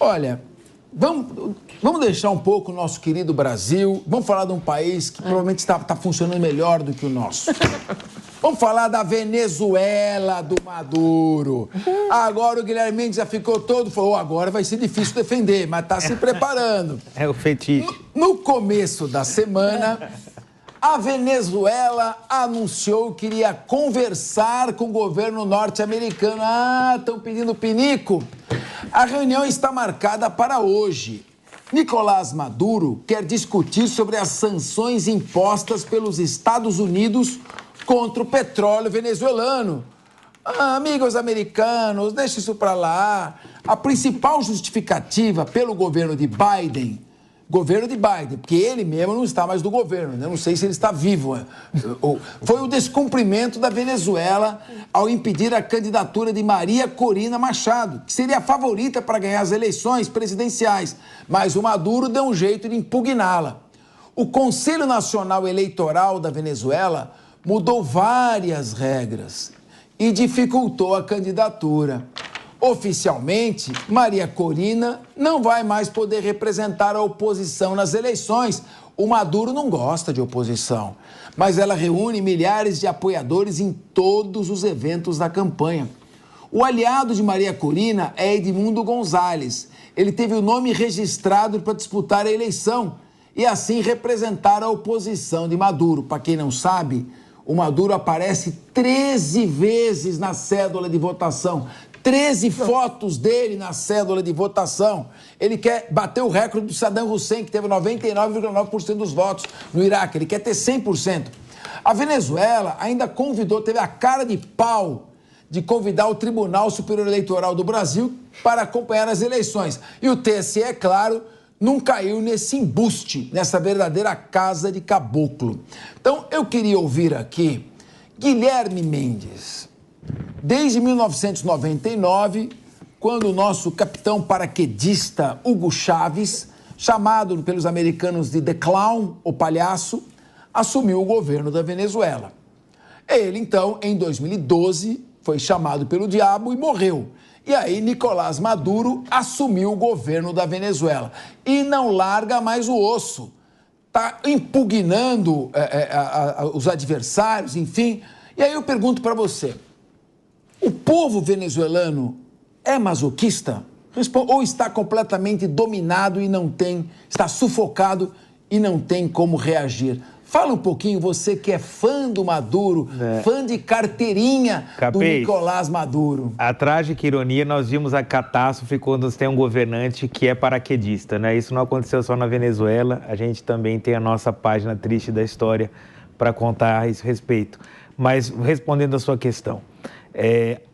Olha, vamos deixar um pouco o nosso querido Brasil, vamos falar de um país que provavelmente está funcionando melhor do que o nosso. Vamos falar da Venezuela, do Maduro. Agora o Guilherme Mendes já ficou todo, falou, agora vai ser difícil defender, mas está se preparando. É o fetiche. No começo da semana, a Venezuela anunciou que iria conversar com o governo norte-americano. Estão pedindo pinico. A reunião está marcada para hoje. Nicolás Maduro quer discutir sobre as sanções impostas pelos Estados Unidos contra o petróleo venezuelano. Amigos americanos, deixe isso para lá. A principal justificativa pelo governo de Biden, porque ele mesmo não está mais no governo, né? Não sei se ele está vivo, foi o descumprimento da Venezuela ao impedir a candidatura de Maria Corina Machado, que seria a favorita para ganhar as eleições presidenciais, mas o Maduro deu um jeito de impugná-la. O Conselho Nacional Eleitoral da Venezuela mudou várias regras e dificultou a candidatura. Oficialmente, Maria Corina não vai mais poder representar a oposição nas eleições. O Maduro não gosta de oposição, mas ela reúne milhares de apoiadores em todos os eventos da campanha. O aliado de Maria Corina é Edmundo Gonzalez. Ele teve o nome registrado para disputar a eleição e assim representar a oposição de Maduro. Para quem não sabe, o Maduro aparece 13 vezes na cédula de votação. 13 fotos dele na cédula de votação. Ele quer bater o recorde do Saddam Hussein, que teve 99,9% dos votos no Iraque. Ele quer ter 100%. A Venezuela ainda teve a cara de pau de convidar o Tribunal Superior Eleitoral do Brasil para acompanhar as eleições. E o TSE, é claro, não caiu nesse embuste, nessa verdadeira casa de caboclo. Então, eu queria ouvir aqui Guilherme Mendes. Desde 1999, quando o nosso capitão paraquedista Hugo Chávez, chamado pelos americanos de The Clown, o palhaço, assumiu o governo da Venezuela. Ele, então, em 2012, foi chamado pelo diabo e morreu. E aí, Nicolás Maduro assumiu o governo da Venezuela. E não larga mais o osso. Está impugnando os adversários, enfim. E aí eu pergunto para você, o povo venezuelano é masoquista? Ou está completamente dominado e está sufocado e não tem como reagir? Fala um pouquinho, você que é fã do Maduro, fã de carteirinha do Nicolás Maduro. A trágica ironia, nós vimos a catástrofe quando tem um governante que é paraquedista, né? Isso não aconteceu só na Venezuela, a gente também tem a nossa página triste da história para contar a esse respeito. Mas, respondendo a sua questão,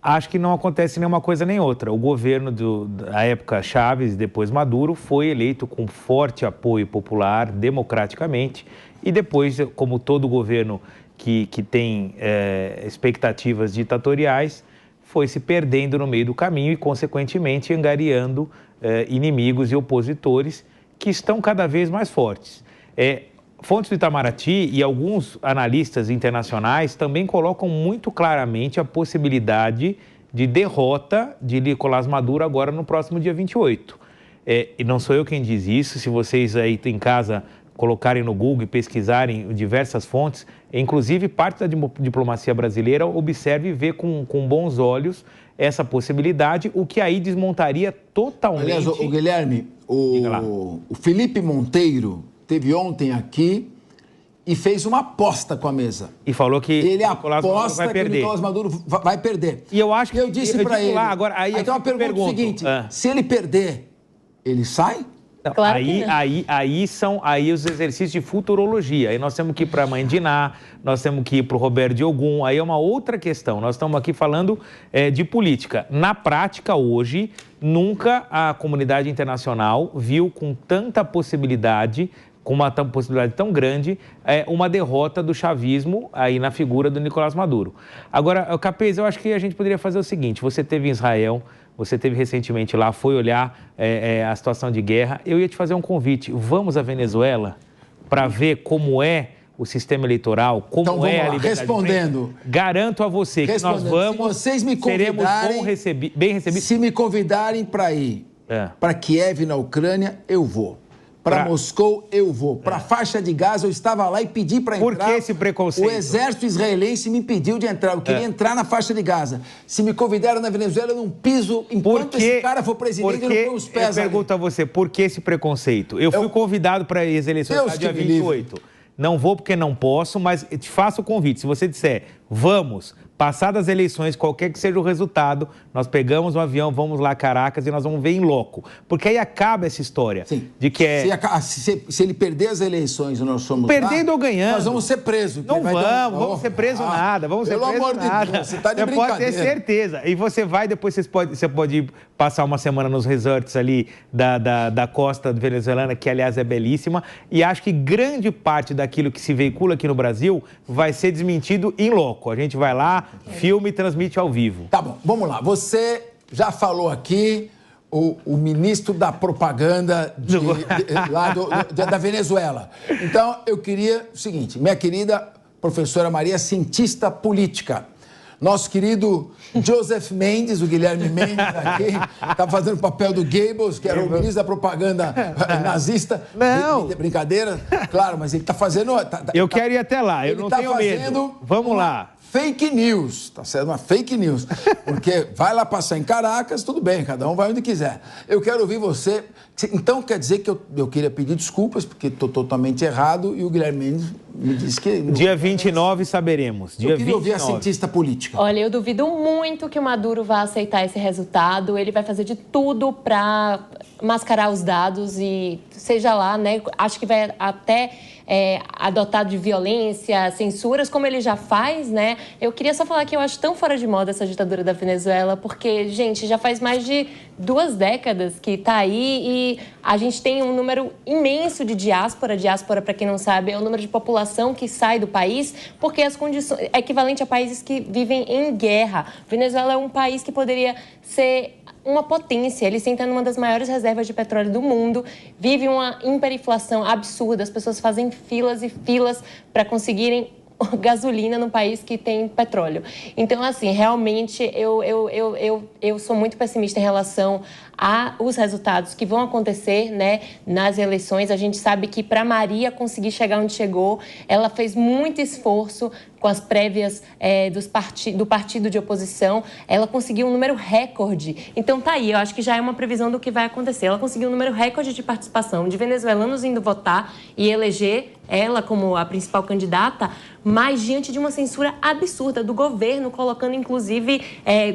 acho que não acontece nenhuma coisa nem outra. O governo da época Chávez, depois Maduro, foi eleito com forte apoio popular, democraticamente, e depois, como todo governo que tem expectativas ditatoriais, foi se perdendo no meio do caminho e, consequentemente, angariando inimigos e opositores que estão cada vez mais fortes. Fontes do Itamaraty e alguns analistas internacionais também colocam muito claramente a possibilidade de derrota de Nicolás Maduro agora no próximo dia 28. E não sou eu quem diz isso, se vocês aí em casa colocarem no Google e pesquisarem diversas fontes, inclusive parte da diplomacia brasileira observa e vê com bons olhos essa possibilidade, o que aí desmontaria totalmente... Aliás, o Guilherme, o Felipe Monteiro teve ontem aqui e fez uma aposta com a mesa. E falou que ele aposta que o Nicolás Maduro vai perder. E eu acho que... Eu disse para ele... Agora, aí então, a pergunta é o seguinte, se ele perder, ele sai? Não, claro aí os exercícios de futurologia. Aí nós temos que ir para a Mãe de Ná, nós temos que ir para o Roberto Diogun, aí é uma outra questão. Nós estamos aqui falando de política. Na prática, hoje, nunca a comunidade internacional viu com tanta possibilidade, com uma possibilidade tão grande, uma derrota do chavismo aí na figura do Nicolás Maduro. Agora, Capês, eu acho que a gente poderia fazer o seguinte, você teve em Israel, você teve recentemente lá, foi olhar a situação de guerra. Eu ia te fazer um convite. Vamos à Venezuela para ver como é o sistema eleitoral, como então, é a liberdade. Respondendo. Garanto a você que nós vamos, se vocês me convidarem, seremos bem recebidos. Se me convidarem para ir, Para Kiev, na Ucrânia, eu vou. Para Moscou, eu vou. Para a faixa de Gaza, eu estava lá e pedi para entrar. Por que esse preconceito? O exército israelense me impediu de entrar. Eu queria entrar na faixa de Gaza. Se me convidaram na Venezuela, eu não piso. Enquanto esse cara for presidente, eu não ponho os pés ali. Eu pergunto a você, por que esse preconceito? Eu fui convidado para as eleições dia 28. Não vou porque não posso, mas te faço o convite. Se você disser, vamos... Passadas as eleições, qualquer que seja o resultado, nós pegamos um avião, vamos lá a Caracas e nós vamos ver em loco. Porque aí acaba essa história. Sim. De que se ele perder as eleições e nós somos perdendo ou ganhando. Nós vamos ser presos. Não vamos ser presos nada. Vamos ser presos nada. Pelo amor de Deus, você está de brincadeira. Pode ter certeza. E você vai, depois você pode ir passar uma semana nos resorts ali da costa venezuelana, que aliás é belíssima. E acho que grande parte daquilo que se veicula aqui no Brasil vai ser desmentido em loco. A gente vai lá, filme e transmite ao vivo. Tá bom, vamos lá. Você já falou aqui, o ministro da propaganda da Venezuela. Então, eu queria o seguinte, minha querida professora Maria, cientista política, nosso querido Joseph Mendes, o Guilherme Mendes aqui, está fazendo o papel do Goebbels, que era o ministro da propaganda nazista. Não. Brincadeira, claro, mas ele está fazendo... Eu quero ir até lá, eu não tenho medo. Vamos lá. Fake news, tá sendo uma fake news, porque vai lá passar em Caracas, tudo bem, cada um vai onde quiser. Eu quero ouvir você, então quer dizer que eu queria pedir desculpas, porque estou totalmente errado, e o Guilherme Mendes me disse que... Dia 29 saberemos, dia 29. Eu queria ouvir a cientista política. Olha, eu duvido muito que o Maduro vá aceitar esse resultado, ele vai fazer de tudo para mascarar os dados e seja lá, né, acho que vai até... adotado de violência, censuras, como ele já faz, né? Eu queria só falar que eu acho tão fora de moda essa ditadura da Venezuela, porque, gente, já faz mais de 2 décadas que tá aí e a gente tem um número imenso de diáspora. Diáspora, para quem não sabe, é o número de população que sai do país, porque as condições é equivalente a países que vivem em guerra. Venezuela é um país que poderia ser uma potência, ele senta numa das maiores reservas de petróleo do mundo, vive uma hiperinflação absurda, as pessoas fazem filas e filas para conseguirem gasolina no país que tem petróleo. Então, assim, realmente eu sou muito pessimista em relação aos resultados que vão acontecer, né, nas eleições. A gente sabe que para Maria conseguir chegar onde chegou, ela fez muito esforço com as prévias do partido de oposição. Ela conseguiu um número recorde. Então tá aí, eu acho que já é uma previsão do que vai acontecer. Ela conseguiu um número recorde de participação de venezuelanos indo votar e eleger ela como a principal candidata, mas diante de uma censura absurda do governo, colocando inclusive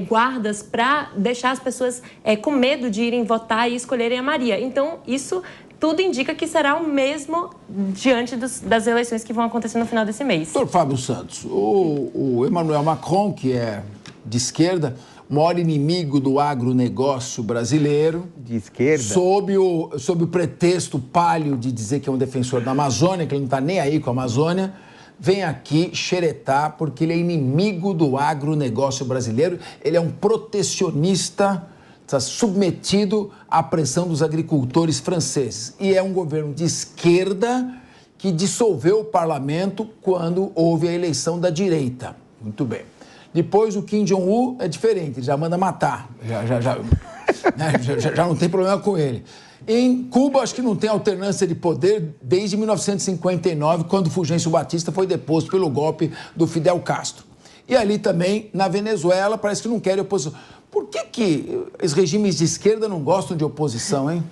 guardas para deixar as pessoas com medo de irem votar e escolherem a Maria. Então, isso tudo indica que será o mesmo diante das eleições que vão acontecer no final desse mês. Doutor Fábio Santos, o Emmanuel Macron, que é de esquerda, o maior inimigo do agronegócio brasileiro, de esquerda, sob o pretexto pálio de dizer que é um defensor da Amazônia, que ele não está nem aí com a Amazônia, vem aqui xeretar porque ele é inimigo do agronegócio brasileiro, ele é um protecionista, está submetido à pressão dos agricultores franceses. E é um governo de esquerda que dissolveu o parlamento quando houve a eleição da direita. Muito bem. Depois o Kim Jong-un é diferente, ele já manda matar, já não tem problema com ele. Em Cuba, acho que não tem alternância de poder desde 1959, quando Fulgêncio Batista foi deposto pelo golpe do Fidel Castro. E ali também, na Venezuela, parece que não querem oposição. Por que os regimes de esquerda não gostam de oposição, hein?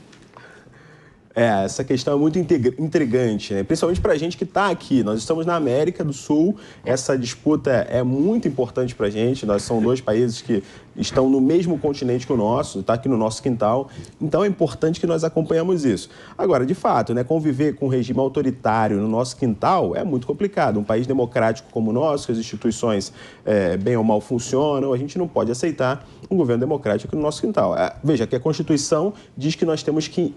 Essa questão é muito intrigante, né? Principalmente para a gente que está aqui. Nós estamos na América do Sul, essa disputa é muito importante para a gente. Nós somos 2 países que estão no mesmo continente que o nosso, está aqui no nosso quintal. Então é importante que nós acompanhemos isso. Agora, de fato, né, conviver com um regime autoritário no nosso quintal é muito complicado. Um país democrático como o nosso, que as instituições bem ou mal funcionam, a gente não pode aceitar um governo democrático aqui no nosso quintal. Veja que a Constituição diz que nós temos que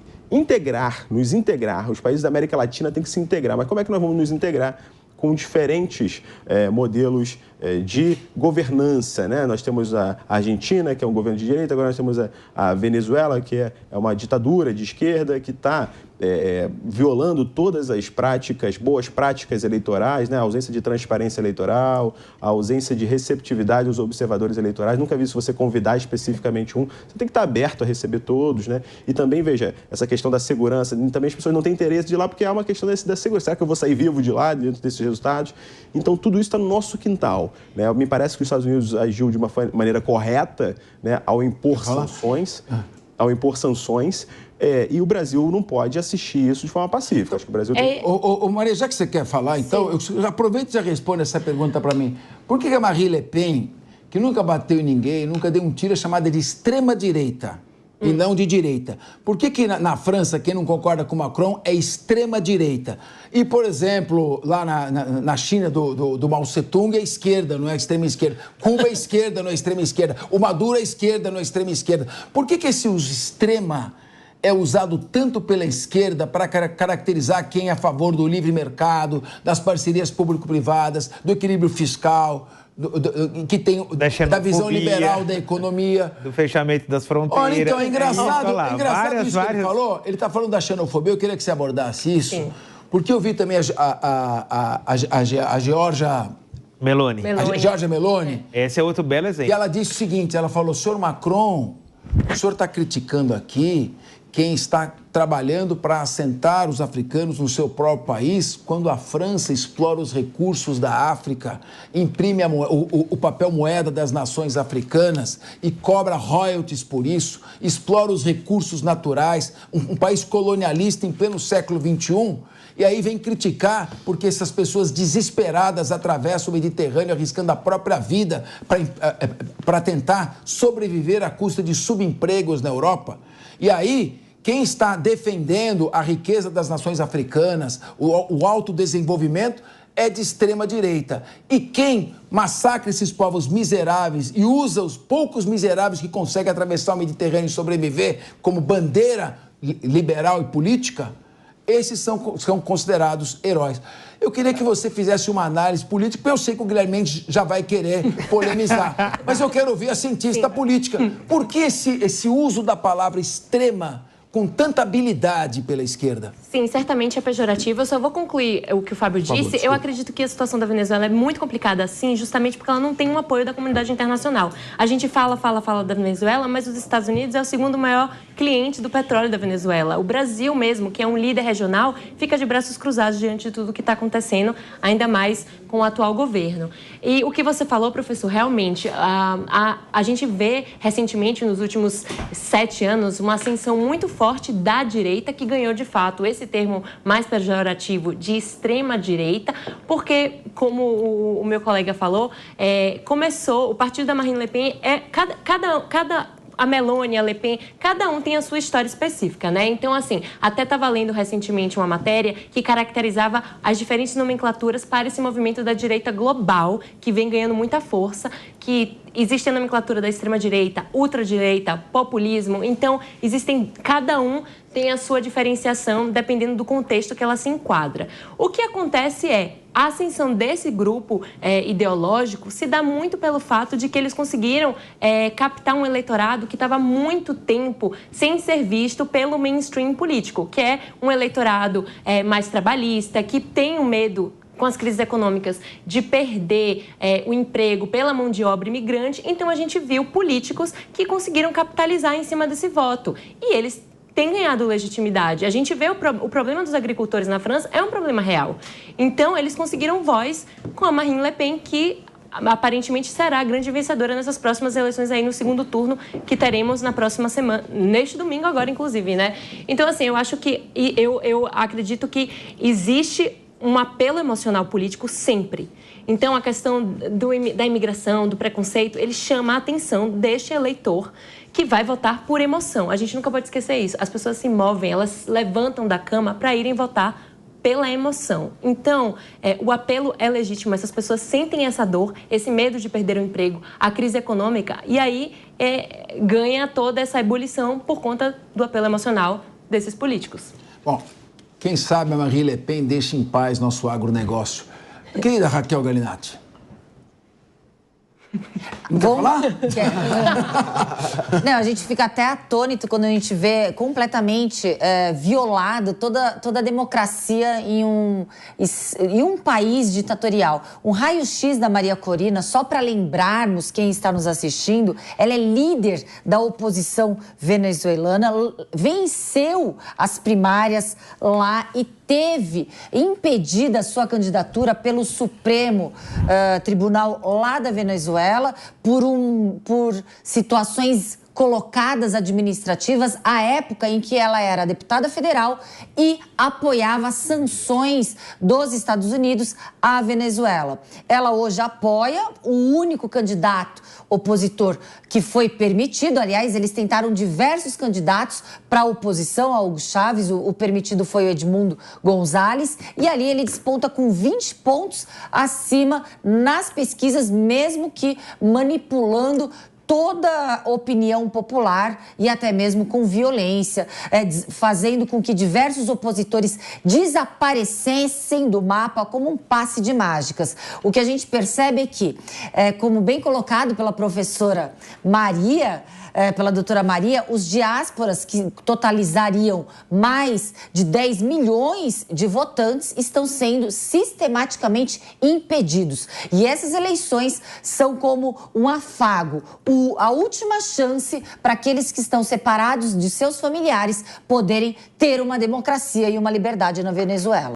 nos integrar. Os países da América Latina têm que se integrar. Mas como é que nós vamos nos integrar com diferentes modelos de governança, né? Nós temos a Argentina, que é um governo de direita, agora nós temos a Venezuela, que é uma ditadura de esquerda que está violando todas as boas práticas eleitorais, né? A ausência de transparência eleitoral, a ausência de receptividade dos observadores eleitorais. Nunca vi se você convidar especificamente um. Você tem que estar aberto a receber todos, né? E também, veja, essa questão da segurança. Também as pessoas não têm interesse de ir lá porque há uma questão da segurança. Será que eu vou sair vivo de lá, dentro desses resultados? Então, tudo isso está no nosso quintal, né? Me parece que os Estados Unidos agiu de uma maneira correta, né? Ao impor sanções. E o Brasil não pode assistir isso de forma pacífica. Acho que o Brasil tem... Maria, já que você quer falar, então, eu aproveito e já responde essa pergunta para mim. Por que a Marine Le Pen, que nunca bateu em ninguém, nunca deu um tiro, é chamada de extrema-direita e não de direita? Por que na França, quem não concorda com Macron é extrema-direita? E, por exemplo, lá na China do Mao Tse-tung é esquerda, não é extrema-esquerda. Cuba é esquerda, não é extrema-esquerda. O Maduro é esquerda, não é extrema-esquerda. Por que esse uso extrema é usado tanto pela esquerda para caracterizar quem é a favor do livre mercado, das parcerias público-privadas, do equilíbrio fiscal, que tem da visão liberal da economia, do fechamento das fronteiras? Olha, então, é engraçado isso que ele falou. Ele está falando da xenofobia, eu queria que você abordasse isso, porque eu vi também a Giorgia Meloni. A Giorgia Meloni. Esse é outro belo exemplo. E ela disse o seguinte, ela falou: senhor Macron, o senhor está criticando aqui quem está trabalhando para assentar os africanos no seu próprio país, quando a França explora os recursos da África, imprime o papel moeda das nações africanas e cobra royalties por isso, explora os recursos naturais, um país colonialista em pleno século XXI, e aí vem criticar porque essas pessoas desesperadas atravessam o Mediterrâneo arriscando a própria vida para tentar sobreviver à custa de subempregos na Europa. E aí, quem está defendendo a riqueza das nações africanas, o alto desenvolvimento, é de extrema-direita. E quem massacra esses povos miseráveis e usa os poucos miseráveis que conseguem atravessar o Mediterrâneo e sobreviver como bandeira liberal e política, esses são considerados heróis. Eu queria que você fizesse uma análise política, porque eu sei que o Guilherme Mendes já vai querer polemizar, mas eu quero ouvir a cientista política. Por que esse uso da palavra extrema com tanta habilidade pela esquerda? Sim, certamente é pejorativo. Eu só vou concluir o que o Fábio disse. Eu acredito que a situação da Venezuela é muito complicada assim, justamente porque ela não tem um apoio da comunidade internacional. A gente fala da Venezuela, mas os Estados Unidos é o segundo maior cliente do petróleo da Venezuela. O Brasil mesmo, que é um líder regional, fica de braços cruzados diante de tudo que está acontecendo, ainda mais com o atual governo. E o que você falou, professor, realmente, a gente vê recentemente, nos últimos 7 anos, uma ascensão muito forte da direita, que ganhou de fato esse termo mais pejorativo de extrema-direita, porque, como o meu colega falou, começou, o partido da Marine Le Pen, a Meloni, a Le Pen, cada um tem a sua história específica, né? Então, assim, até estava lendo recentemente uma matéria que caracterizava as diferentes nomenclaturas para esse movimento da direita global, que vem ganhando muita força, que existe a nomenclatura da extrema-direita, ultradireita, populismo. Então, cada um tem a sua diferenciação dependendo do contexto que ela se enquadra. O que acontece a ascensão desse grupo ideológico se dá muito pelo fato de que eles conseguiram captar um eleitorado que estava há muito tempo sem ser visto pelo mainstream político, que é um eleitorado mais trabalhista, que tem um medo, com as crises econômicas, de perder o emprego pela mão de obra imigrante. Então, a gente viu políticos que conseguiram capitalizar em cima desse voto. E eles têm ganhado legitimidade. A gente vê o problema dos agricultores na França é um problema real. Então, eles conseguiram voz com a Marine Le Pen, que aparentemente será a grande vencedora nessas próximas eleições aí no segundo turno que teremos na próxima semana, neste domingo agora, inclusive, né? Então, assim, eu acho que, eu acredito que existe um apelo emocional político sempre. Então, a questão da imigração, do preconceito, ele chama a atenção deste eleitor que vai votar por emoção. A gente nunca pode esquecer isso. As pessoas se movem, elas levantam da cama para irem votar pela emoção. Então, o apelo é legítimo. Essas pessoas sentem essa dor, esse medo de perder o emprego, a crise econômica, e aí ganha toda essa ebulição por conta do apelo emocional desses políticos. Bom, quem sabe a Marine Le Pen deixa em paz nosso agronegócio. Querida Raquel Galinatti. Não quer falar? Não, a gente fica até atônito quando a gente vê completamente violado toda a democracia em um país ditatorial. Um raio-x da Maria Corina, só para lembrarmos quem está nos assistindo, ela é líder da oposição venezuelana, venceu as primárias lá e teve impedida a sua candidatura pelo Supremo Tribunal lá da Venezuela por situações colocadas administrativas à época em que ela era deputada federal e apoiava sanções dos Estados Unidos à Venezuela. Ela hoje apoia o único candidato opositor que foi permitido. Aliás, eles tentaram diversos candidatos para a oposição a Hugo Chávez. O permitido foi o Edmundo Gonzalez. E ali ele desponta com 20 pontos acima nas pesquisas, mesmo que manipulando toda a opinião popular e até mesmo com violência, fazendo com que diversos opositores desaparecessem do mapa como um passe de mágicas. O que a gente percebe é que, como bem colocado pela professora Maria, pela doutora Maria, os diásporas que totalizariam mais de 10 milhões de votantes estão sendo sistematicamente impedidos. E essas eleições são como um afago, a última chance para aqueles que estão separados de seus familiares poderem ter uma democracia e uma liberdade na Venezuela.